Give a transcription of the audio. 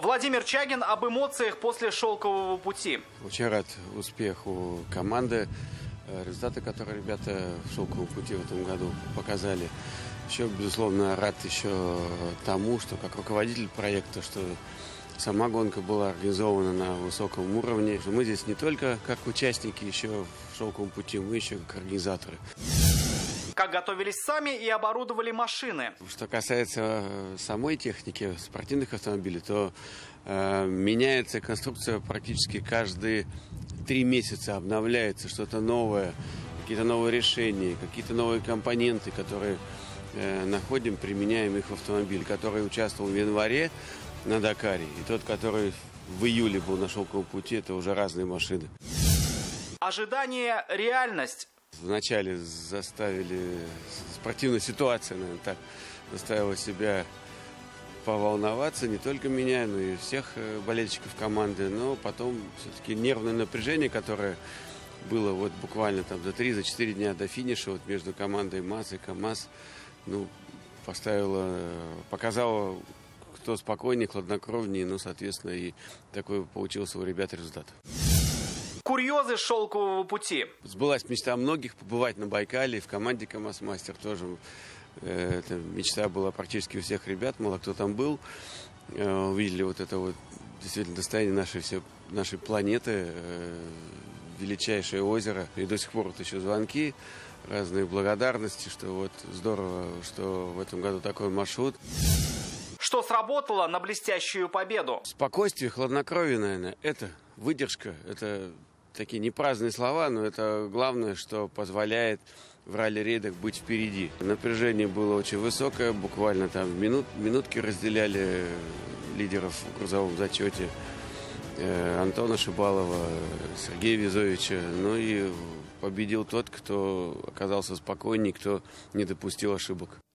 Владимир Чагин об эмоциях после шелкового пути. Очень рад успеху команды, результаты, которые ребята в шелковом пути в этом году показали. Еще, безусловно, рад еще тому, что как руководитель проекта, что сама гонка была организована на высоком уровне. Мы здесь не только как участники еще в шелковом пути, мы еще как организаторы. Как готовились сами и оборудовали машины. Что касается самой техники спортивных автомобилей, то меняется конструкция практически каждые 3 месяца, обновляется что-то новое, какие-то новые решения, какие-то новые компоненты, которые находим, применяем их в автомобиль, который участвовал в январе на Дакаре, и тот, который в июле был на шелковом пути, это уже разные машины. Ожидание, реальность. Вначале заставили, спортивная ситуация, наверное, так, заставила себя поволноваться, не только меня, но и всех болельщиков команды, но потом все-таки нервное напряжение, которое было вот буквально там за 3-4 дня до финиша, вот между командой МАЗ и КамАЗ, показало, кто спокойнее, хладнокровнее, соответственно, и такой получился у ребят результат. Курьезы шелкового пути. Сбылась мечта многих побывать на Байкале, в команде КамАЗ-Мастер тоже. Эта мечта была практически у всех ребят, мало кто там был. Увидели вот это вот действительно достояние нашей планеты, величайшее озеро. И до сих пор вот еще звонки, разные благодарности, что вот здорово, что в этом году такой маршрут. Что сработало на блестящую победу? Спокойствие, хладнокровие, наверное, это выдержка, это такие непраздные слова, но это главное, что позволяет в ралли-рейдах быть впереди. Напряжение было очень высокое, буквально там минутки разделяли лидеров в грузовом зачете. Антона Шибалова, Сергея Визовича. И победил тот, кто оказался спокойней, кто не допустил ошибок.